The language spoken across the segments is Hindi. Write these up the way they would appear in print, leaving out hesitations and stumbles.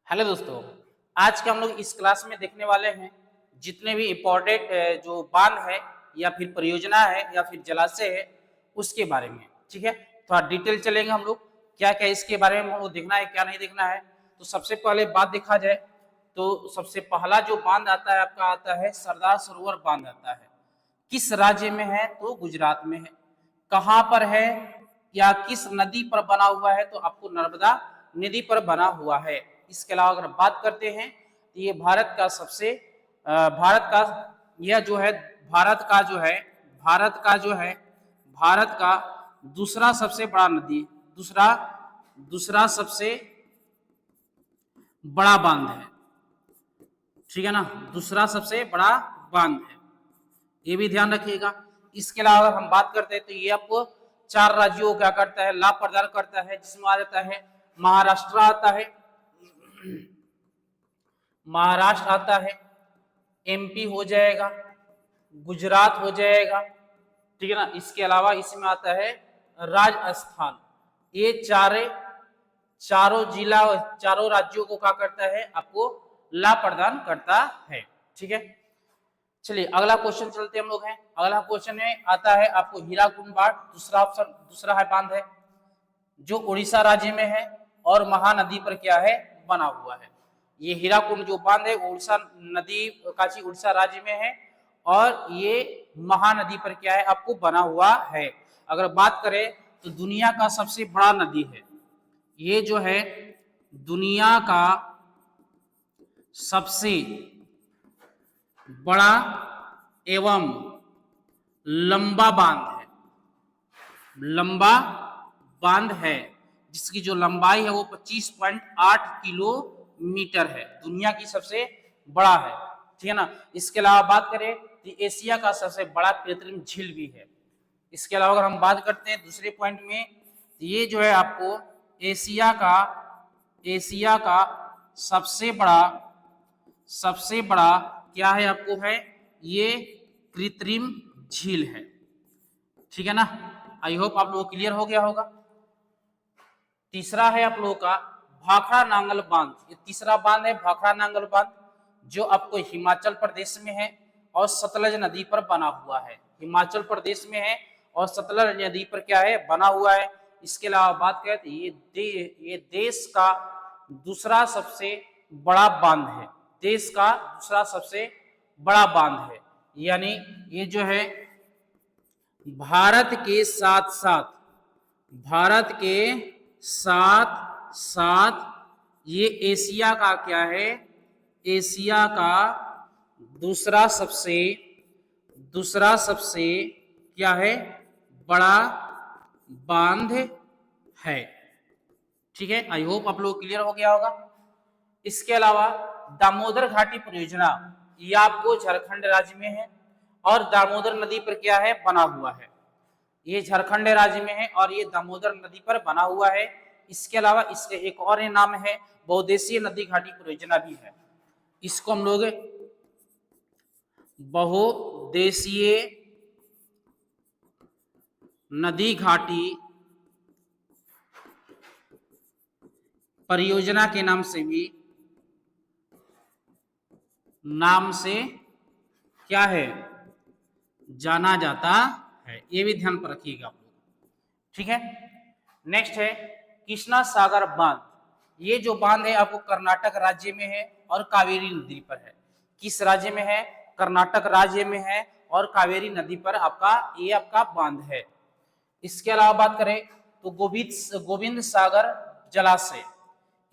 हेलो दोस्तों, आज के हम लोग इस क्लास में देखने वाले हैं जितने भी इम्पोर्टेंट जो बांध है या फिर परियोजना है या फिर जलाशय है उसके बारे में। ठीक है, थोड़ा डिटेल चलेंगे हम लोग क्या क्या इसके बारे में हमको देखना है क्या नहीं देखना है। तो सबसे पहले बात देखा जाए तो सबसे पहला जो बांध आता है आपका आता है सरदार सरोवर बांध आता है। किस राज्य में है? तो गुजरात में है। कहाँ पर है या किस नदी पर बना हुआ है? तो आपको नर्मदा नदी पर बना हुआ है। इसके अलावा अगर बात करते हैं तो ये भारत का यह जो है भारत का दूसरा सबसे बड़ा नदी दूसरा दूसरा सबसे बड़ा बांध है। ठीक है ना, दूसरा सबसे बड़ा बांध है, ये भी ध्यान रखिएगा। इसके अलावा हम बात करते हैं तो ये आपको 4 राज्यों को क्या करता है, लाभ प्रदान करता है, जिसमें आ जाता है महाराष्ट्र आता है, महाराष्ट्र आता है, एमपी हो जाएगा, गुजरात हो जाएगा। ठीक है ना, इसके अलावा इसमें आता है राजस्थान। ये चारों राज्यों को क्या करता है, आपको लाभ प्रदान करता है। ठीक है, चलिए अगला क्वेश्चन चलते हम लोग हैं। अगला क्वेश्चन में आता है आपको हीराकुंड बांध। दूसरा ऑप्शन दूसरा है बांध है जो उड़ीसा राज्य में है और महानदी पर क्या है, बना हुआ है। ये हीराकुंड जो बांध है उड़ीसा नदी काची उड़ीसा राज्य में है और ये महानदी पर क्या है, आपको बना हुआ है। अगर बात करें तो दुनिया का सबसे बड़ा नदी है ये जो है, दुनिया का सबसे बड़ा एवं लंबा बांध है जिसकी जो लंबाई है वो 25.8 किलोमीटर है, दुनिया की सबसे बड़ा है। ठीक है ना, इसके अलावा बात करें तो एशिया का सबसे बड़ा कृत्रिम झील भी है। इसके अलावा अगर हम बात करते हैं दूसरे पॉइंट में तो ये जो है आपको एशिया का सबसे बड़ा क्या है, आपको है ये कृत्रिम झील है। ठीक है ना, आई होप आप लोगों को क्लियर हो गया होगा। तीसरा है आप लोगों का भाखड़ा नांगल बांध। ये तीसरा बांध है भाखड़ा नांगल बांध जो आपको हिमाचल प्रदेश में है और सतलज नदी पर बना हुआ है। हिमाचल प्रदेश में है और सतलज नदी पर क्या है, बना हुआ है। इसके अलावा बात करें तो ये देश का दूसरा सबसे बड़ा बांध है, देश का दूसरा सबसे बड़ा बांध है। यानी ये जो है भारत के साथ साथ ये एशिया का क्या है, एशिया का दूसरा सबसे क्या है, बड़ा बांध है। ठीक है, आई होप आप लोग क्लियर हो गया होगा। इसके अलावा दामोदर घाटी परियोजना ये आपको झारखंड राज्य में है और दामोदर नदी पर क्या है, बना हुआ है। ये झारखंड राज्य में है और ये दामोदर नदी पर बना हुआ है। इसके अलावा इसके एक और नाम है बहुउद्देशीय नदी घाटी परियोजना भी है। इसको हम लोग बहुउद्देशीय नदी घाटी परियोजना के नाम से क्या है, जाना जाता है। ये भी ध्यान पर रखिएगा आप लोग। ठीक है, नेक्स्ट है कृष्णा सागर बांध। ये जो बांध है आपको कर्नाटक राज्य में है और कावेरी नदी पर है। किस राज्य में है? कर्नाटक राज्य में है और कावेरी नदी पर आपका बांध है। इसके अलावा बात करें तो गोविंद सागर जलाशय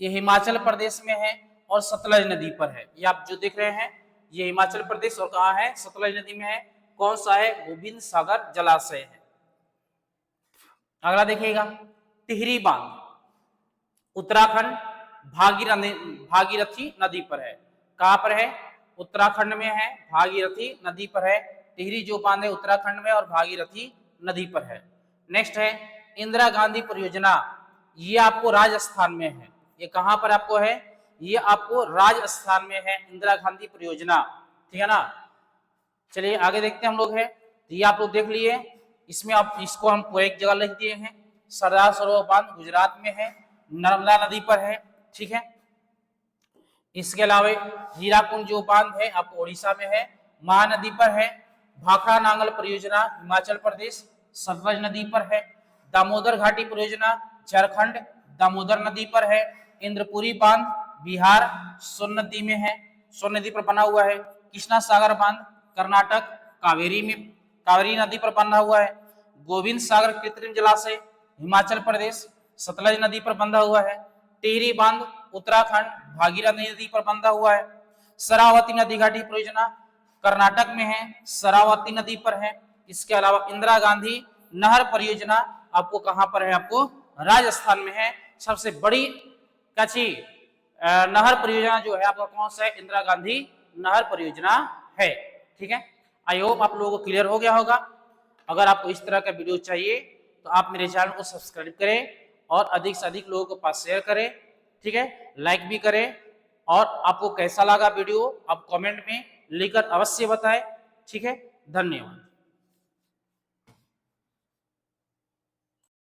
ये हिमाचल प्रदेश में है और सतलज नदी पर है। ये आप जो देख रहे हैं ये हिमाचल प्रदेश और कहाँ है, सतलज नदी में है। कौन सा है? गोविंद सागर जलाशय है। अगला देखिएगा टिहरी बांध, उत्तराखंड भागीरथी नदी पर है। कहां पर है? उत्तराखंड में है, भागीरथी नदी पर है। टिहरी जो बांध है उत्तराखंड में और भागीरथी नदी पर है। नेक्स्ट है इंदिरा गांधी परियोजना, ये आपको राजस्थान में है। ये कहां पर आपको है? ये आपको राजस्थान में है इंदिरा गांधी परियोजना। ठीक है ना, चलिए आगे देखते हैं हम लोग है। तो ये आप लोग देख लिए, इसमें आप इसको हम एक जगह लिख दिए हैं। सरदार सरोवर बांध गुजरात में है, नर्मदा नदी पर है। ठीक है, इसके अलावा हीराकुंड जो बांध है आपको उड़ीसा में है, महानदी पर है। भाखड़ा नांगल परियोजना हिमाचल प्रदेश सतलज नदी पर है। दामोदर घाटी परियोजना झारखंड दामोदर नदी पर है। इंद्रपुरी बांध बिहार सोन नदी में है, सोन नदी पर बना हुआ है। कृष्णा सागर बांध कर्नाटक कावेरी नदी पर बना हुआ है। गोविंद सागर कृत्रिम जलाशय हिमाचल प्रदेश सतलज नदी पर बंधा हुआ है। टिहरी बांध उत्तराखंड भागीरथी नदी पर बंधा हुआ है। शरावती नदी घाटी परियोजना कर्नाटक में है, शरावती नदी पर है। इसके अलावा इंदिरा गांधी नहर परियोजना आपको कहां पर है, आपको राजस्थान में है। सबसे बड़ी कच्ची नहर परियोजना जो है आपका कौन सा है, इंदिरा गांधी नहर परियोजना है। ठीक है, आई होप आप लोगों को क्लियर हो गया होगा। अगर आपको इस तरह का वीडियो चाहिए तो आप मेरे चैनल को सब्सक्राइब करें और अधिक से अधिक लोगों के पास शेयर करें। ठीक है, लाइक भी करें और आपको कैसा लगा वीडियो आप कमेंट में लिखकर अवश्य बताएं। ठीक है, धन्यवाद।